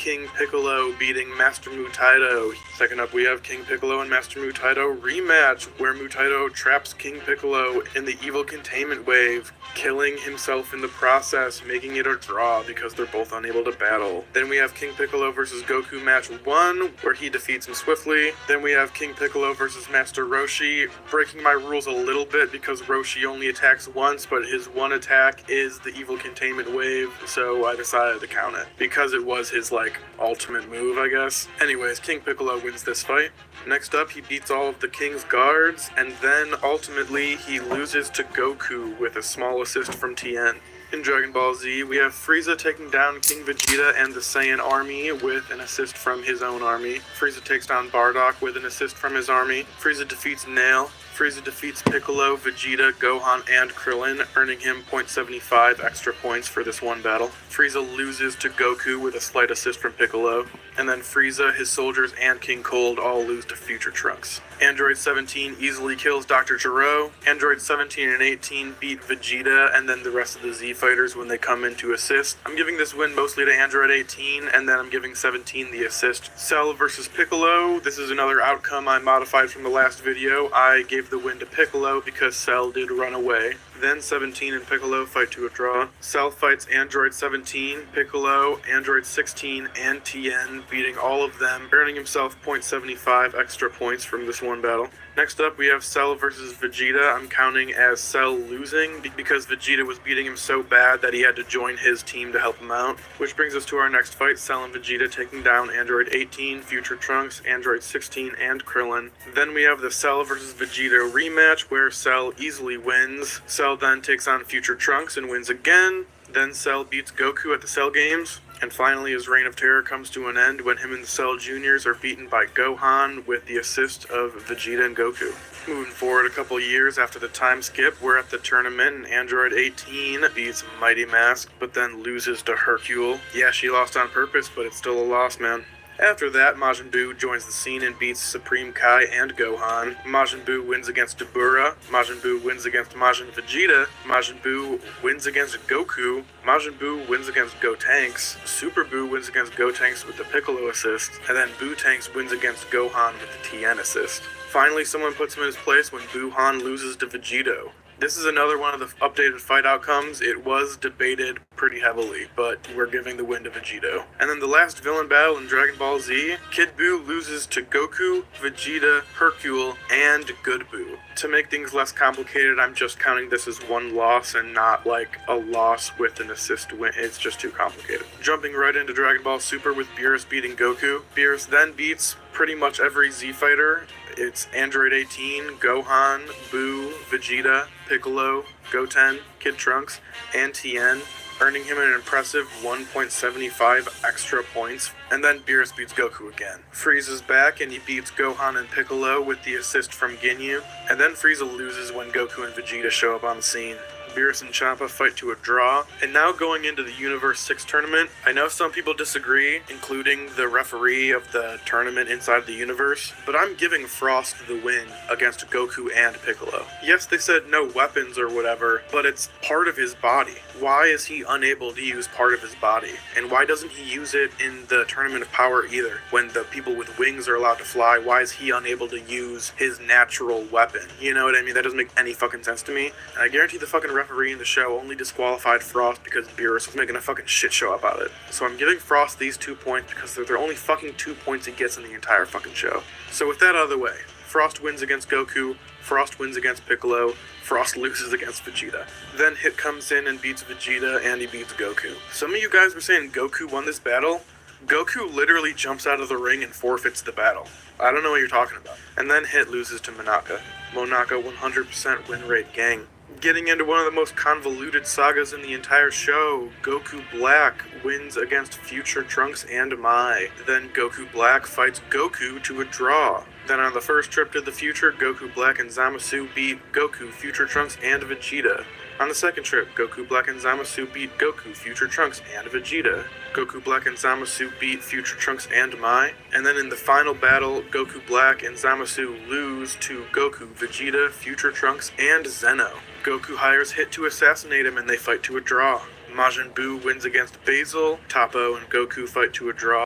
King Piccolo beating Master Mutaito. Second up, we have King Piccolo and Master Mutaito rematch, where Mutaito traps King Piccolo in the evil containment wave, killing himself in the process, making it a draw because they're both unable to battle. Then we have King Piccolo versus Goku match 1, where he defeats him swiftly. Then we have King Piccolo versus Master Roshi, breaking my rules a little bit because Roshi only attacks once, but his one attack is the evil containment wave, so I decided to count it because it was his, like, ultimate move, I guess. Anyways, King Piccolo wins this fight. Next up, he beats all of the King's guards, and then ultimately he loses to Goku with a small assist from Tien. In Dragon Ball Z, we have Frieza taking down King Vegeta and the Saiyan army with an assist from his own army. Frieza takes down Bardock with an assist from his army. Frieza defeats Nail. Frieza defeats Piccolo, Vegeta, Gohan, and Krillin, earning him 0.75 extra points for this one battle. Frieza loses to Goku with a slight assist from Piccolo. And then Frieza, his soldiers, and King Cold all lose to Future Trunks. Android 17 easily kills Dr. Gero. Android 17 and 18 beat Vegeta and then the rest of the Z fighters when they come in to assist. I'm giving this win mostly to Android 18, and then I'm giving 17 the assist. Cell versus Piccolo. This is another outcome I modified from the last video. I gave the win to Piccolo because Cell did run away. Then 17 and Piccolo fight to a draw. Cell fights Android 17, Piccolo, Android 16, and Tien, beating all of them, earning himself 0.75 extra points from this one battle. Next up, we have Cell versus Vegeta. I'm counting as Cell losing because Vegeta was beating him so bad that he had to join his team to help him out. Which brings us to our next fight, Cell and Vegeta taking down Android 18, Future Trunks, Android 16, and Krillin. Then we have the Cell versus Vegeta rematch where Cell easily wins. Cell then takes on Future Trunks and wins again. Then Cell beats Goku at the Cell Games. And finally, his reign of terror comes to an end when him and the Cell Juniors are beaten by Gohan with the assist of Vegeta and Goku. Moving forward a couple years after the time skip, we're at the tournament and Android 18 beats Mighty Mask, but then loses to Hercule. Yeah, she lost on purpose, but it's still a loss, man. After that, Majin Buu joins the scene and beats Supreme Kai and Gohan. Majin Buu wins against Dabura. Majin Buu wins against Majin Vegeta. Majin Buu wins against Goku. Majin Buu wins against Gotenks. Super Buu wins against Gotenks with the Piccolo assist. And then Buu-Tanks wins against Gohan with the Tien assist. Finally, someone puts him in his place when Buuhan loses to Vegito. This is another one of the updated fight outcomes. It was debated pretty heavily, but we're giving the win to Vegito. And then the last villain battle in Dragon Ball Z, Kid Buu loses to Goku, Vegeta, Hercule, and Good Buu. To make things less complicated, I'm just counting this as one loss and not like a loss with an assist win. It's just too complicated. Jumping right into Dragon Ball Super with Beerus beating Goku. Beerus then beats pretty much every Z fighter. It's Android 18, Gohan, Buu, Vegeta, Piccolo, Goten, Kid Trunks, and Tien, earning him an impressive 1.75 extra points. And then Beerus beats Goku again. Frieza's back and he beats Gohan and Piccolo with the assist from Ginyu. And then Frieza loses when Goku and Vegeta show up on the scene. Beerus and Champa fight to a draw. And now going into the Universe 6 tournament, I know some people disagree, including the referee of the tournament inside the universe, but I'm giving Frost the win against Goku and Piccolo. Yes, they said no weapons or whatever, but it's part of his body. Why is he unable to use part of his body? And why doesn't he use it in the Tournament of Power either? When the people with wings are allowed to fly, why is he unable to use his natural weapon? You know what I mean? That doesn't make any fucking sense to me. And I guarantee the fucking referee in the show only disqualified Frost because Beerus was making a fucking shit show about it. So I'm giving Frost these 2 points because they're the only fucking 2 points he gets in the entire fucking show. So with that out of the way, Frost wins against Goku, Frost wins against Piccolo, Frost loses against Vegeta. Then Hit comes in and beats Vegeta, and he beats Goku. Some of you guys were saying Goku won this battle. Goku literally jumps out of the ring and forfeits the battle. I don't know what you're talking about. And then Hit loses to Monaka. Monaka 100% win rate, gang. Getting into one of the most convoluted sagas in the entire show, Goku Black wins against Future Trunks and Mai. Then Goku Black fights Goku to a draw. Then on the first trip to the future, Goku Black and Zamasu beat Goku, Future Trunks, and Vegeta. On the second trip, Goku Black and Zamasu beat Goku, Future Trunks, and Vegeta. Goku Black and Zamasu beat Future Trunks and Mai. And then in the final battle, Goku Black and Zamasu lose to Goku, Vegeta, Future Trunks, and Zeno. Goku hires Hit to assassinate him and they fight to a draw. Majin Buu wins against Basil, Toppo and Goku fight to a draw.